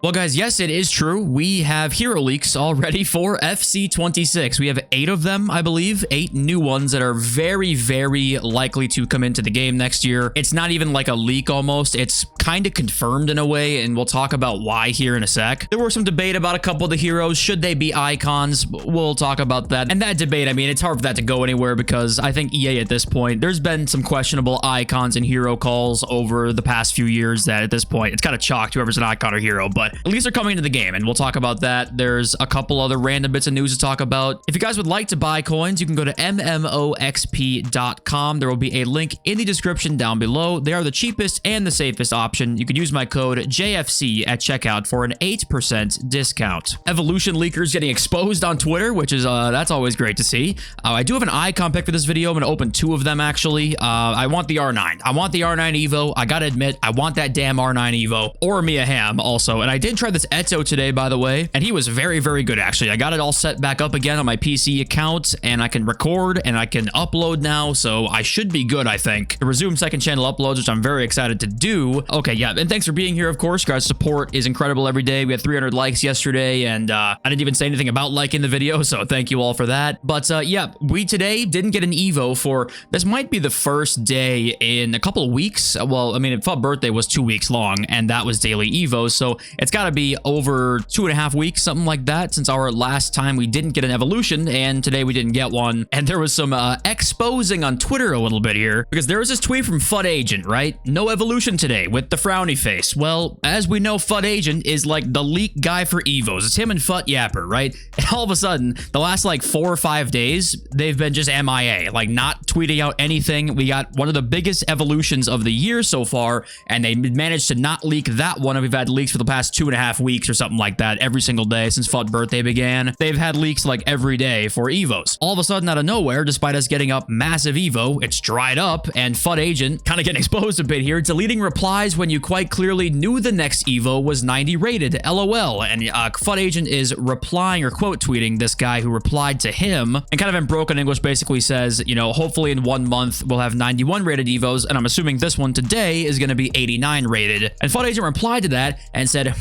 Well, guys, yes, it is true. We have hero leaks already for FC26. We have 8 of them, I believe. 8 new ones that are very, very likely to come into the game next year. It's not even like a leak almost. It's kind of confirmed in a way, and we'll talk about why here in a sec. There were some debate about a couple of the heroes. Should they be icons? We'll talk about that. And that debate, I mean, it's hard for that to go anywhere because I think EA at this point, there's been some questionable icons and hero calls over the past few years that at this point, it's kind of chalked whoever's an icon or hero, but at least they're coming into the game, and we'll talk about that. There's a couple other random bits of news to talk about. If you guys would like to buy coins, you can go to MMOXP.com. There will be a link in the description down below. They are the cheapest and the safest option. You can use my code JFC at checkout for an 8% discount. Evolution leakers getting exposed on Twitter, which is that's always great to see. I do have an icon pick for this video. I'm going to open 2 of them actually. I want the R9. I want the R9 Evo. I gotta admit, I want that damn R9 Evo or Mia Hamm also. And I did try this Eto today, by the way, and he was very, very good actually. I got it all set back up again on my PC account, and I can record and I can upload now, so I should be good, I think, to resume second channel uploads, which I'm very excited to do. Okay, yeah, and thanks for being here, of course. Guys, support is incredible every day. We had 300 likes yesterday, and I didn't even say anything about liking the video, so thank you all for that. But yeah, we today didn't get an Evo for, this might be the first day in a couple of weeks. Well, I mean, FUT birthday was 2 weeks long, and that was daily Evo, so it's got to be over 2.5 weeks, something like that, since our last time we didn't get an evolution, and today we didn't get one. And there was some exposing on Twitter a little bit here, because there was this tweet from FUT Agent, right? No evolution today with the frowny face. Well, as we know, FUT Agent is like the leak guy for Evos. It's him and FUT Yapper, right? And all of a sudden, the last like 4 or 5 days, they've been just MIA, like not tweeting out anything. We got one of the biggest evolutions of the year so far, and they managed to not leak that one. We've had leaks for the past 2.5 weeks or something like that every single day since FUT birthday began. They've had leaks like every day for Evos. All of a sudden, out of nowhere, despite us getting up massive Evo, it's dried up, and FUT Agent kind of getting exposed a bit here, deleting replies when you quite clearly knew the next Evo was 90 rated, LOL. And FUT Agent is replying or quote tweeting this guy who replied to him, and kind of in broken English basically says, you know, hopefully in 1 month we'll have 91 rated Evos, and I'm assuming this one today is going to be 89 rated. And FUT Agent replied to that and said,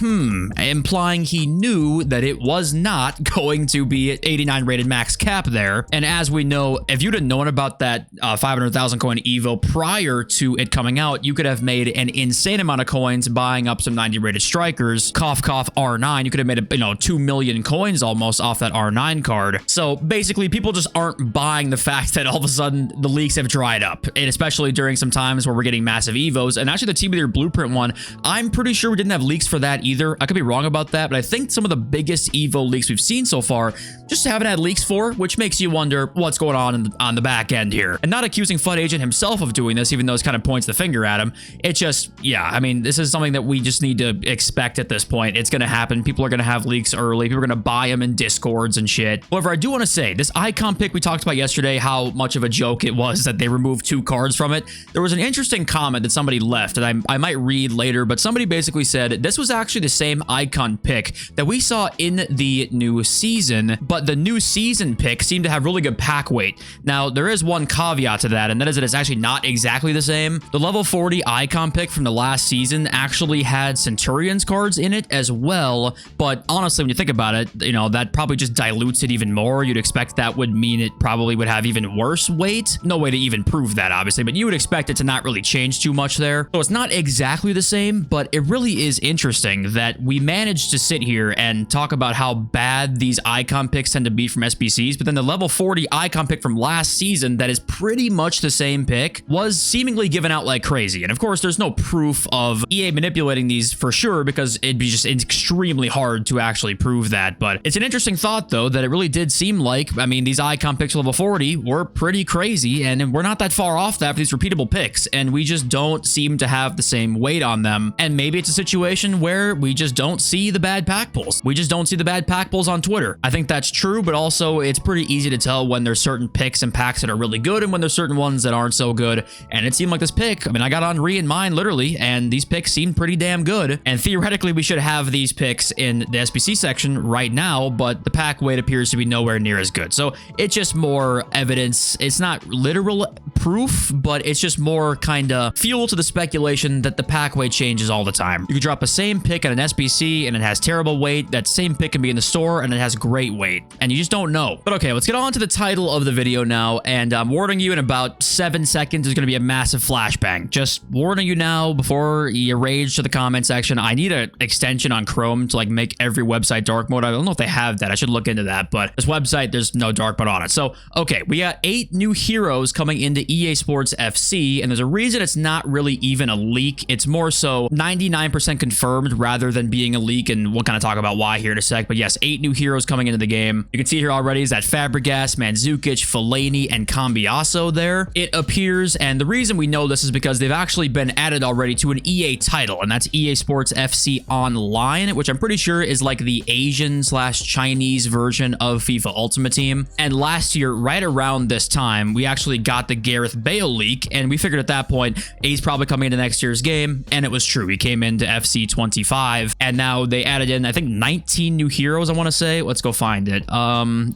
implying he knew that it was not going to be 89 rated max cap there. And as we know, if you'd have known about that 500,000 coin Evo prior to it coming out, you could have made an insane amount of coins buying up some 90 rated strikers. Cough, cough, R9. You could have made, 2 million coins almost off that R9 card. So basically, people just aren't buying the fact that all of a sudden the leaks have dried up, and especially during some times where we're getting massive Evos. And actually, the Team of the Year Blueprint one, I'm pretty sure we didn't have leaks for that either. I could be wrong about that, but I think some of the biggest Evo leaks we've seen so far just haven't had leaks for, which makes you wonder what's going on the back end here. And not accusing FUT Agent himself of doing this, even though it kind of points the finger at him. It just, yeah, I mean, this is something that we just need to expect at this point. It's going to happen. People are going to have leaks early. People are going to buy them in Discords and shit. However, I do want to say, this icon pick we talked about yesterday, how much of a joke it was that they removed 2 cards from it. There was an interesting comment that somebody left that I might read later, but somebody basically said this was actually the same icon pick that we saw in the new season, but the new season pick seemed to have really good pack weight. Now, there is one caveat to that, and that is that it's actually not exactly the same. The level 40 icon pick from the last season actually had Centurions cards in it as well, but honestly, when you think about it, that probably just dilutes it even more. You'd expect that would mean it probably would have even worse weight. No way to even prove that, obviously, but you would expect it to not really change too much there. So it's not exactly the same, but it really is interesting that we managed to sit here and talk about how bad these icon picks tend to be from SBCs, but then the level 40 icon pick from last season that is pretty much the same pick was seemingly given out like crazy. And of course, there's no proof of EA manipulating these for sure, because it'd be just extremely hard to actually prove that. But it's an interesting thought, though, that it really did seem like, I mean, these icon picks level 40 were pretty crazy, and we're not that far off that for these repeatable picks, and we just don't seem to have the same weight on them. And maybe it's a situation where we just don't see the bad pack pulls. We just don't see the bad pack pulls on Twitter. I think that's true, but also it's pretty easy to tell when there's certain picks and packs that are really good and when there's certain ones that aren't so good. And it seemed like this pick, I mean, I got Henri in mine literally, and these picks seemed pretty damn good. And theoretically, we should have these picks in the SBC section right now, but the pack weight appears to be nowhere near as good. So it's just more evidence. It's not literal proof, but it's just more kind of fuel to the speculation that the pack weight changes all the time. You can drop the same pick at an SBC and it has terrible weight. That same pick can be in the store and it has great weight, and you just don't know. But okay, let's get on to the title of the video now, and I'm warning you, in about 7 seconds there's going to be a massive flashbang. Just warning you now before you rage to the comment section. I need an extension on Chrome to like make every website dark mode. I don't know if they have that. I should look into that, but this website, there's no dark mode on it. So, okay, we got 8 new heroes coming into EA Sports FC, and there's a reason it's not really even a leak. It's more so 99% confirmed rather than being a leak, and we'll kind of talk about why here in a sec. But yes, 8 new heroes coming into the game. You can see here already is that Fabregas, Mandzukic, Fellaini, and Cambiasso there, it appears. And the reason we know this is because they've actually been added already to an EA title, and that's EA Sports FC Online, which I'm pretty sure is like the Asian/Chinese version of FIFA Ultimate Team. And last year, right around this time, we actually got the Gareth Bale leak, and we figured at that point, he's probably coming into next year's game, and it was true. He came into FC 25, and now they added in, I think, 19 new heroes, I want to say. Let's go find it.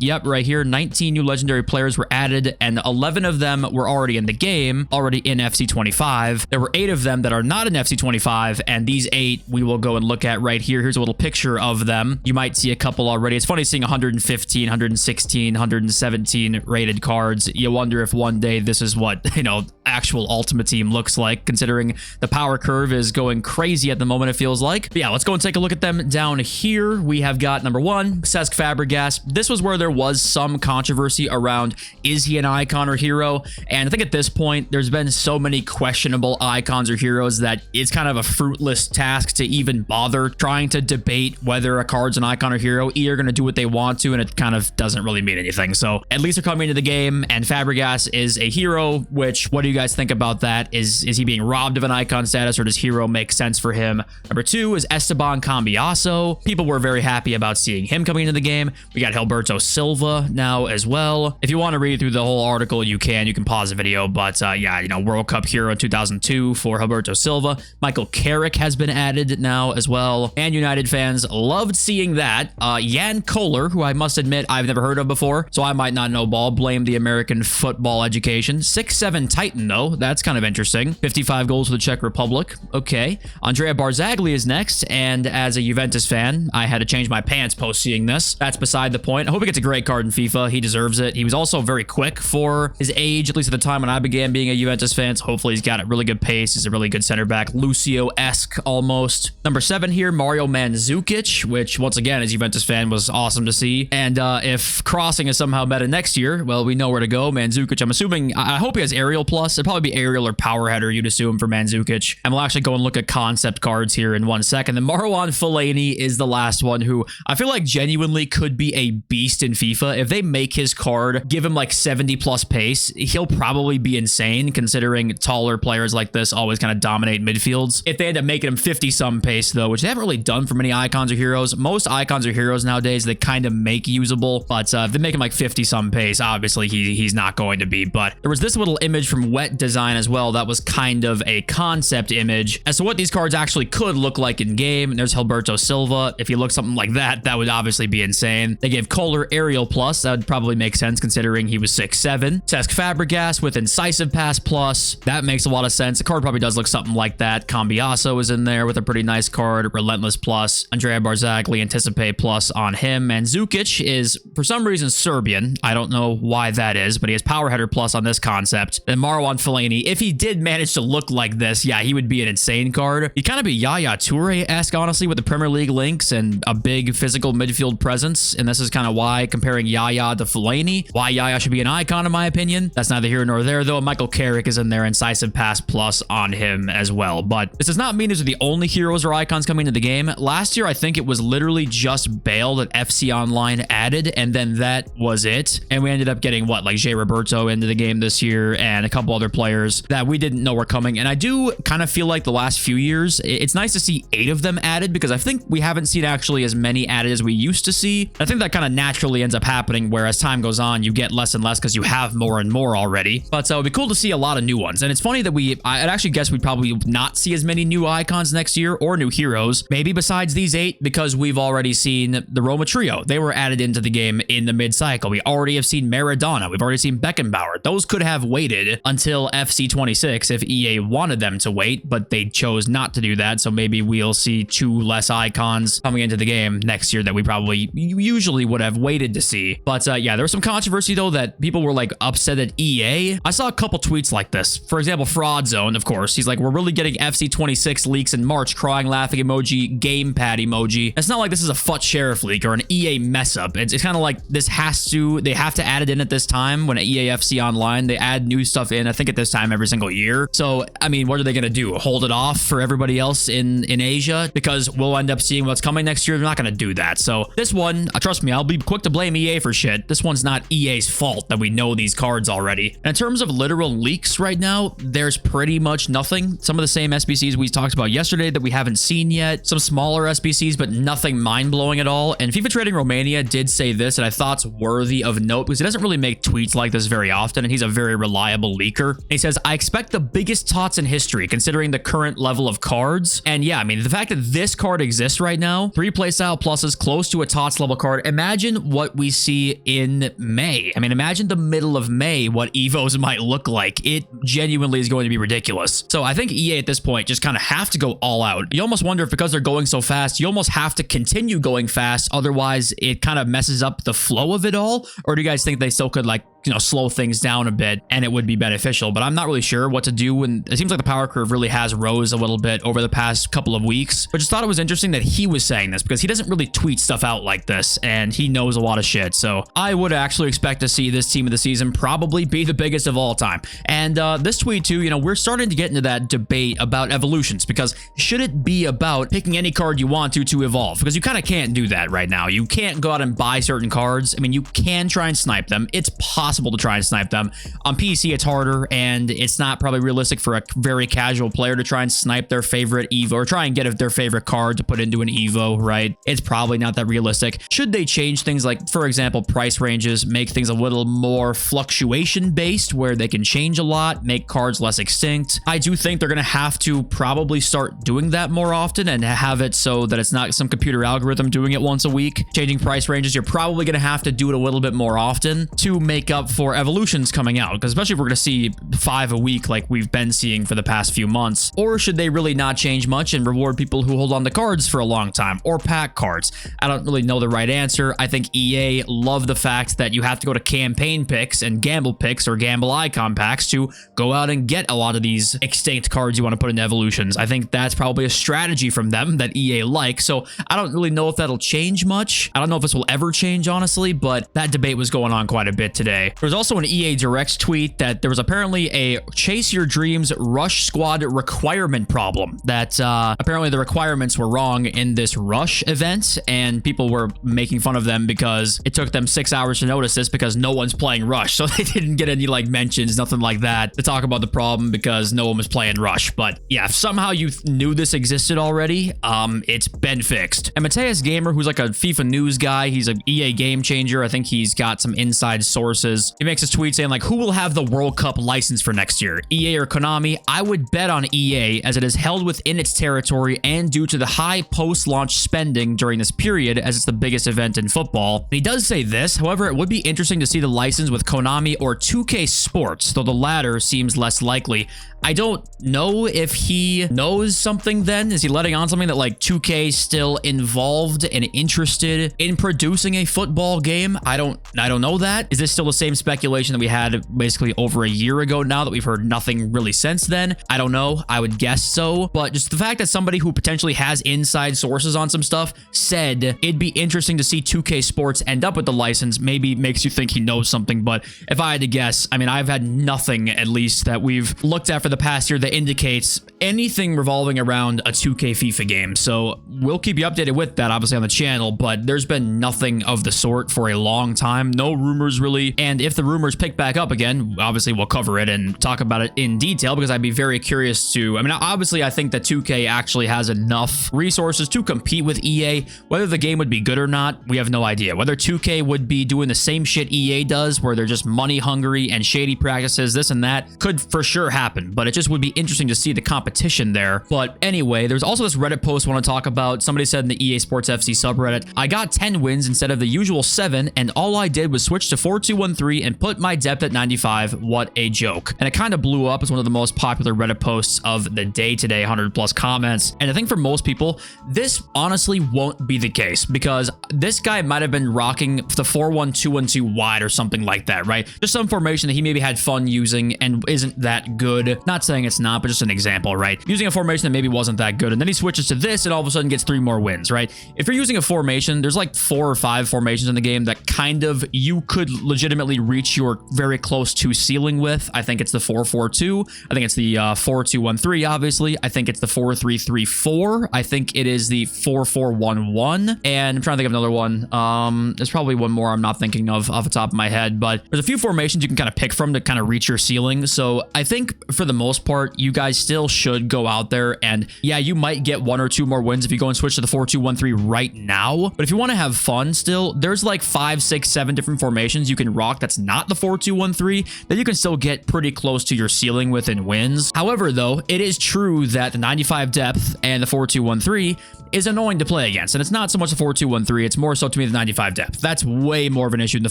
Yep, right here, 19 new legendary players were added, and 11 of them were already in the game, already in FC 25. There were 8 of them that are not in FC 25, and these 8 we will go and look at right here. Here's a little picture of them. You might see a couple already. It's funny seeing 115, 116, 117 rated cards. You wonder if one day this is what, you know, actual Ultimate Team looks like, considering the power curve is going crazy at the moment, it feels like. But yeah, let's go and take a look at them down here. We have got number 1, Cesc Fabregas. This was where there was some controversy around, is he an icon or hero? And I think at this point, there's been so many questionable icons or heroes that it's kind of a fruitless task to even bother trying to debate whether a card's an icon or hero. Either going to do what they want to, and it kind of doesn't really mean anything. So at least they're coming into the game, and Fabregas is a hero, which, what do you guys think about that? Is he being robbed of an icon status, or does hero make sense for him? Number 2 is Esteban Cambiasso. People were very happy about seeing him coming into the game. We got Gilberto Silva now as well. If you want to read through the whole article, you can pause the video, but yeah, you know, World Cup hero in 2002 for Gilberto Silva. Michael Carrick has been added now as well, and United fans loved seeing that. Jan Koller, who I must admit I've never heard of before, so I might not know ball. Blame the American football education. 6'7" Titan, though. That's kind of interesting. 55 goals for the Czech Republic. Okay. Andrea Barzagli is next, and as a Juventus fan, I had to change my pants post seeing this. That's beside the point. I hope he gets a great card in FIFA. He deserves it. He was also very quick for his age, at least at the time when I began being a Juventus fan, so hopefully he's got a really good pace. He's a really good center back. Lucio-esque almost. Number 7 here, Mario Mandzukic, which once again, as a Juventus fan, was awesome to see. And if crossing is somehow meta next year, well, we know where to go. Mandzukic, I'm assuming, I hope he has aerial plus. It'd probably be aerial or power header, you'd assume, for Mandzukic. And we'll actually go and look at concept cards here in 1 second. Then Marwan Fellaini is the last one, who I feel like genuinely could be a beast in FIFA. If they make his card, give him like 70 plus pace, he'll probably be insane, considering taller players like this always kind of dominate midfields. If they end up making him 50 some pace though, which they haven't really done for many icons or heroes. Most icons or heroes nowadays, they kind of make usable, but if they make him like 50 some pace, obviously he's not going to be. But there was this little image from Wet Design as well that was kind of a concept image as to what these cards actually could look like in game. And there's Gilberto Silva. If you look something like that, that would obviously be insane. They gave Koller aerial plus. That would probably make sense considering he was 6'7". Cesc Fabregas with incisive pass plus. That makes a lot of sense. The card probably does look something like that. Cambiasso is in there with a pretty nice card. Relentless plus. Andrea Barzagli, anticipate plus on him. And Mandzukic is, for some reason, Serbian. I don't know why that is, but he has power header plus on this concept. Then Marwan Fellaini, if he did manage to look like this, yeah, he would be an insane card. He'd kind of be Yaya Toure-esque, honestly, with the Premier League links and a big physical midfield presence. And this is kind of why, comparing Yaya to Fellaini, why Yaya should be an icon, in my opinion. That's neither here nor there, though. Michael Carrick is in there, incisive pass plus on him as well. But this does not mean these are the only heroes or icons coming into the game. Last year, I think it was literally just Bale that FC Online added, and then that was it. And we ended up getting, what, like Jay Roberto into the game this year, and a couple other players that we didn't know were coming. And I do kind of feel like the last few years, it's nice to see 8 of them added, because I think we haven't seen actually as many added as we used to see. I think that kind of naturally ends up happening, where as time goes on, you get less and less because you have more and more already. But it would be cool to see a lot of new ones. And it's funny that I'd actually guess we'd probably not see as many new icons next year or new heroes, maybe besides these 8, because we've already seen the Roma trio. They were added into the game in the mid-cycle. We already have seen Maradona. We've already seen Beckenbauer. Those could have have waited until FC26 if EA wanted them to wait, but they chose not to do that. So maybe we'll see 2 less icons coming into the game next year that we probably usually would have waited to see. But yeah, there was some controversy though that people were like upset at EA. I saw a couple tweets like this. For example, Fraud Zone, of course, he's like, we're really getting FC26 leaks in March, crying, laughing emoji, gamepad emoji. It's not like this is a FUT Sheriff leak or an EA mess up. It's kind of like they have to add it in at this time when at EAFC Online, they add new stuff in, I think at this time every single year. So, I mean, what are they going to do? Hold it off for everybody else in Asia? Because we'll end up seeing what's coming next year. They're not going to do that. So this one, trust me, I'll be quick to blame EA for shit. This one's not EA's fault that we know these cards already. And in terms of literal leaks right now, there's pretty much nothing. Some of the same SBCs we talked about yesterday that we haven't seen yet. Some smaller SBCs, but nothing mind-blowing at all. And FIFA Trading Romania did say this, and I thought it's worthy of note because he doesn't really make tweets like this very often, and he's a very reliable leaker. And he says, I expect the biggest tots in history considering the current level of cards. And yeah, I mean, the fact that this card exists right now, 3 playstyle pluses close to a tots level card. Imagine what we see in May. I mean, imagine the middle of May, what Evos might look like. It genuinely is going to be ridiculous. So I think EA at this point just kind of have to go all out. You almost wonder if because they're going so fast, you almost have to continue going fast. Otherwise, it kind of messes up the flow of it all. Or do you guys think they still could, like, you know, slow things down a bit and it would be beneficial? But I'm not really sure what to do. And it seems like the power curve really has rose a little bit over the past couple of weeks. But just thought it was interesting that he was saying this because he doesn't really tweet stuff out like this and he knows a lot of shit. So I would actually expect to see this team of the season probably be the biggest of all time. And this tweet too, you know, we're starting to get into that debate about evolutions because should it be about picking any card you want to evolve? Because you kind of can't do that right now. You can't go out and buy certain cards. I mean, you can try and snipe them. It's possible to try and snipe them. On PC, it's harder, and it's not probably realistic for a very casual player to try and snipe their favorite Evo or try and get their favorite card to put into an Evo, right? It's probably not that realistic. Should they change things like, for example, price ranges, make things a little more fluctuation-based where they can change a lot, make cards less extinct? I do think they're going to have to probably start doing that more often and have it so that it's not some computer algorithm doing it once a week. Changing price ranges, you're probably going to have to do it a little bit more often to make up for evolutions coming out, because especially if we're going to see 5 a week like we've been seeing for the past few months. Or should they really not change much and reward people who hold on to cards for a long time or pack cards? I don't really know the right answer. I think EA love the fact that you have to go to campaign picks and gamble picks or gamble icon packs to go out and get a lot of these extinct cards you want to put into evolutions. I think that's probably a strategy from them that EA likes. So I don't really know if that'll change much. I don't know if this will ever change, honestly, but that debate was going on quite a bit today. There was also an EA Direct tweet that there was apparently a Chase Your Dreams Rush Squad requirement problem, that apparently the requirements were wrong in this Rush event, and people were making fun of them because it took them 6 hours to notice this because no one's playing Rush. So they didn't get any like mentions, nothing like that to talk about the problem because no one was playing Rush. But yeah, if somehow you knew this existed already, it's been fixed. And Mateus Gamer, who's like a FIFA news guy, he's an EA game changer. I think he's got some inside sources. He makes a tweet saying like, who will have the World Cup license for next year? EA or Konami? I would bet on EA as it is held within its territory and due to the high post-launch spending during this period as it's the biggest event in football. And he does say this, however, it would be interesting to see the license with Konami or 2K Sports, though the latter seems less likely. I don't know if he knows something then. Is he letting on something that like 2K is still involved and interested in producing a football game? I don't know that. Is this still the same speculation that we had basically over a year ago now that we've heard nothing really since then? I don't know. I would guess so. But just the fact that somebody who potentially has inside sources on some stuff said it'd be interesting to see 2K Sports end up with the license maybe makes you think he knows something. But if I had to guess, I mean, I've had nothing at least that we've looked at for the past year that indicates anything revolving around a 2K FIFA game. So we'll keep you updated with that obviously on the channel, but there's been nothing of the sort for a long time. No rumors really. And if the rumors pick back up again, obviously we'll cover it and talk about it in detail because I'd be very curious to, I mean, obviously I think that 2K actually has enough resources to compete with EA. Whether the game would be good or not, we have no idea. Whether 2K would be doing the same shit EA does where they're just money hungry and shady practices, this and that, could for sure happen. but it just would be interesting to see the competition there. But anyway, there's also this Reddit post I want to talk about. Somebody said in the EA Sports FC subreddit, I got 10 wins instead of the usual 7, and all I did was switch to 4-2-1-3 and put my depth at 95. What a joke. And it kind of blew up as one of the most popular Reddit posts of the day today, 100 plus comments. And I think for most people, this honestly won't be the case, because this guy might have been rocking the 4-1-2-1-2 wide or something like that, right? Just some formation that he maybe had fun using and isn't that good. Not saying it's not, but just an example, right? Using a formation that maybe wasn't that good, and then he switches to this and all of a sudden gets 3 more wins, right? If you're using a formation, there's like 4 or 5 formations in the game that kind of you could legitimately reach your very close to ceiling with. I think it's the 4-4-2. I think it's the 4-2-1-3, obviously. I think it's the 4-3-3-4. I think it is the 4-4-1-1. And I'm trying to think of another one. There's probably one more I'm not thinking of off the top of my head, but there's a few formations you can kind of pick from to kind of reach your ceiling. So I think for the most part, you guys still should go out there, and yeah, you might get 1 or 2 more wins if you go and switch to the 4-2-1-3 right now. But if you want to have fun still, there's like 5, 6, 7 different formations you can rock that's not the 4-2-1-3 that you can still get pretty close to your ceiling with in wins. However, though, it is true that the 95 depth and the 4-2-1-3 is annoying to play against. And it's not so much the 4-2-1-3, it's more so to me the 95 depth. That's way more of an issue than the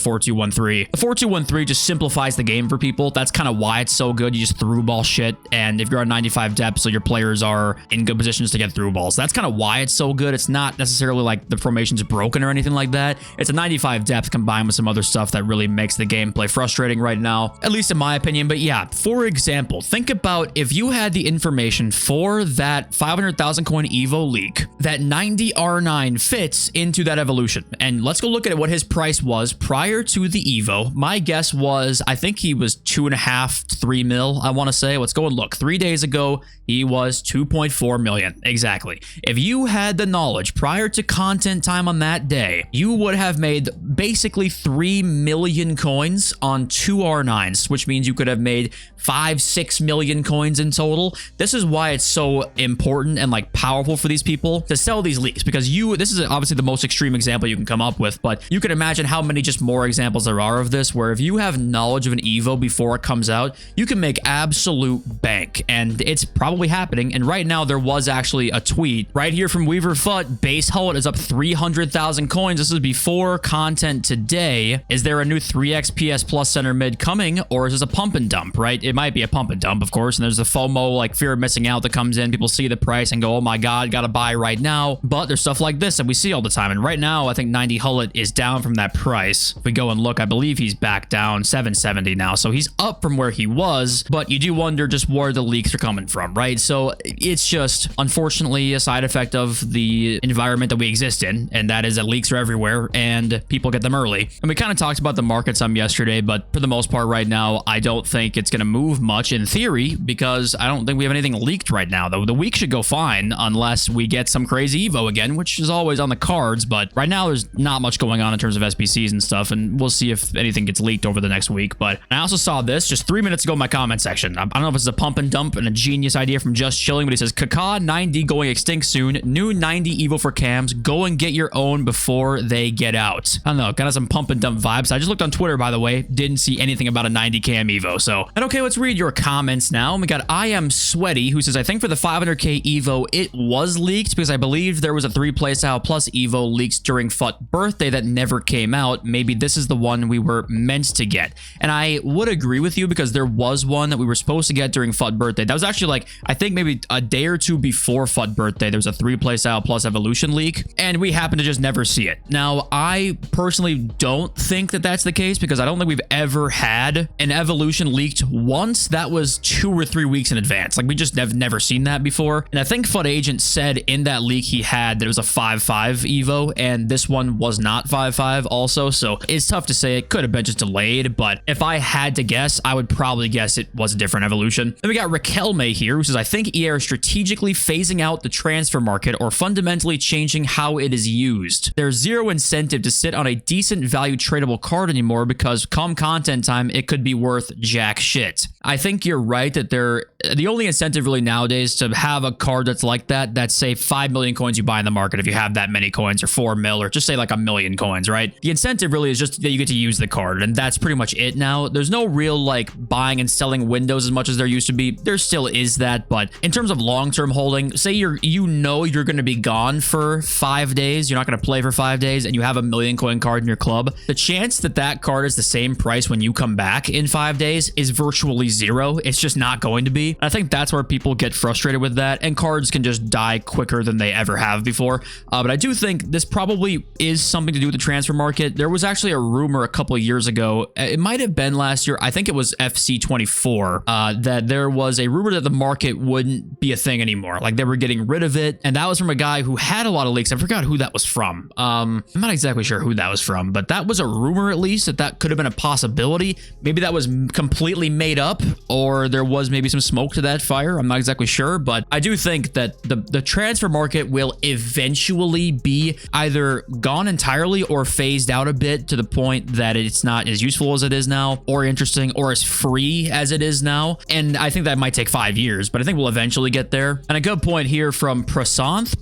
4-2-1-3. The 4-2-1-3 just simplifies the game for people. That's kind of why it's so good. You just through ball shit, and if you're on 95 depth, so your players are in good positions to get through balls. That's kind of why it's so good. It's not necessarily like the formation's broken or anything like that. It's a 95 depth combined with some other stuff that really makes the gameplay frustrating right now, at least in my opinion. But yeah, for example, think about if you had the information for that 500,000 coin Evo leak, that 90 R9 fits into that evolution. And let's go look at what his price was prior to the Evo. My guess was, I think he was 2.5, 3 mil, I want to say. Let's go and look. 3 days ago, he was 2.4 million. Exactly. If you had the knowledge prior to content time on that day, you would have made basically 3 million coins on 2 R9s, which means you could have made 5, 6 million coins in total. This is why it's so important and like powerful for these people to sell these leaks, because this is obviously the most extreme example you can come up with, but you can imagine how many just more examples there are of this, where if you have knowledge of an Evo before it comes out, you can make absolute bank, and it's probably happening. And right now there was actually a tweet right here from Weaver Fut. Base Hullet is up 300,000 coins. This is before content today. Is there a new 3x PS Plus center mid coming, or is this a pump and dump, right? It might be a pump and dump, of course, and there's the FOMO, like fear of missing out, that comes in. People see the price and go, oh my god, gotta buy right now. But there's stuff like this that we see all the time, and right now I think 90 Hullet is down from that price. If we go and look, I believe he's back down 770 now, so he's up from where he was, but you do wonder just where the leaks are coming from, right? So it's just unfortunately a side effect of the environment that we exist in, and that is that leaks are everywhere and people get them early. And we kind of talked about the market some yesterday, but for the most part right now, I don't think it's going to move much in theory, because I don't think we have anything leaked right now, though. The week should go fine unless we get some crazy Evo again, which is always on the cards, but right now there's not much going on in terms of SBCs and stuff, and we'll see if anything gets leaked over the next week. But I also saw this just 3 minutes ago in my comment section. I don't know if it's a pump and dump and a genius idea from Just Chilling, but he says, Kaka 90 going extinct soon. New 90 Evo for cams. Go and get your own before they get out. I don't know, kind of some pump and dump vibes. I just looked on Twitter, by the way. Didn't see anything about a 90 cam Evo. So, and okay, let's read your comments now. We got I Am Sweaty, who says, I think for the 500k Evo, it was leaked because I believe there was a 3 playstyle plus Evo leaks during FUT birthday that never came out. Maybe this is the one we were meant to get. And I would agree with you, because there was one that we were supposed to get during FUT birthday. That was actually like, I think maybe a day or two before FUT birthday, there was a 3 playstyle plus evolution leak, and we happened to just never see it. Now, I personally don't think that that's the case, because I don't think we've ever had an evolution leaked once that was 2 or 3 weeks in advance. Like, we just have never seen that before. And I think FUT Agent said in that leak he had that it was a 5.5 Evo, and this one was not 5.5 also, so it's tough to say. It could have been just delayed, but if I had to guess, I would probably guess it was a different evolution. Then we got Raquel May here, who says, I think EA are strategically phasing out the transfer market or fundamentally changing how it is used. There's zero incentive to sit on a decent value tradable card anymore, because come content time, it could be worth jack shit. I think you're right that there the only incentive really nowadays to have a card that's like that, that's say 5 million coins you buy in the market if you have that many coins, or 4 mil, or just say like 1 million coins, right? The incentive really is just that you get to use the card, and that's pretty much it now. There's no real like buying and selling windows as much as there used to be. There still is that, but in terms of long-term holding, say you're going to be gone for 5 days, you're not going to play for 5 days, and you have a 1 million coin card in your club, the chance that that card is the same price when you come back in 5 days is virtually zero. It's just not going to be. I think that's where people get frustrated with that, and cards can just die quicker than they ever have before. But I do think this probably is something to do with the transfer market. There was actually a rumor a couple of years ago, it might have been last year, I think it was FC24, that there was a rumor that the market wouldn't be a thing anymore. Like they were getting rid of it, and that was from a guy who had a lot of leaks. I forgot who that was from. I'm not exactly sure who that was from, but that was a rumor, at least, that could have been a possibility. Maybe that was completely made up, or there was maybe some smoke to that fire. I'm not exactly sure, but I do think that the transfer market will eventually be either gone entirely or phased out a bit to the point that it's not as useful as it is now, or interesting, or as free as it is now. And I think that might take 5 years, but I think we'll eventually get there. And a good point here from Prasant.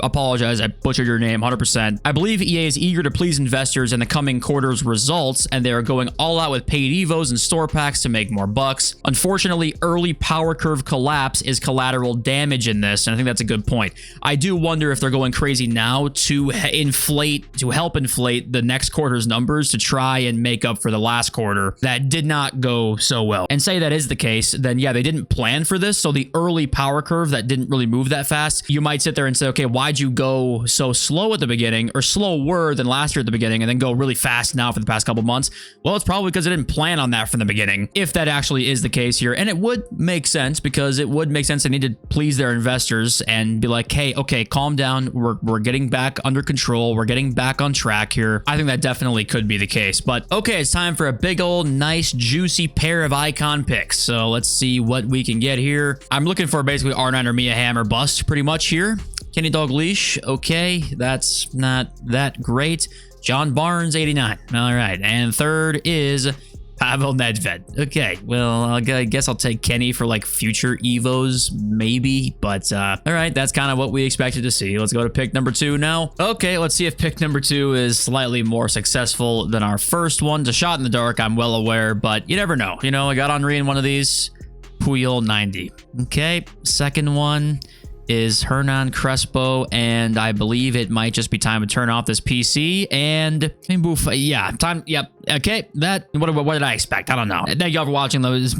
Apologize, I butchered your name 100%. I believe EA is eager to please investors in the coming quarter's results, and they are going all out with paid evos and store packs to make more bucks. Unfortunately, early power curve collapse is collateral damage in this, and I think that's a good point. I do wonder if they're going crazy now to help inflate the next quarter's numbers to try and make up for the last quarter that did not go so well. And say that is the case, then yeah, they didn't plan for this. So the early power curve that didn't really move that fast, you might sit there and say, okay, why'd you go so slow at the beginning, or slower than last year at the beginning, and then go really fast now for the past couple months? Well, it's probably because they didn't plan on that from the beginning, if that actually is the case here. And it would make sense, because it would make sense they need to please their investors and be like, hey, okay, calm down. We're getting back under control. We're getting back on track here. I think that definitely could be the case. But okay, it's time for a big old nice juicy pair of icon picks. So let's see what we can get here. I'm looking for basically R9 or Mia Hammer bust pretty much here. Kenny Dog Leash, okay, that's not that great. John Barnes, 89. All right, and third is Pavel Nedved. Okay, well, I guess I'll take Kenny for like future Evos, maybe. But all right, that's kind of what we expected to see. Let's go to pick number 2 now. Okay, let's see if pick number 2 is slightly more successful than our first one. It's a shot in the dark, I'm well aware, but you never know. You know, I got Henry in one of these. Puyol 90. Okay, second one is Hernan Crespo, and I believe it might just be time to turn off this PC and yeah, time. Yep. Okay, that what did I expect? I don't know. Thank y'all for watching. Love this.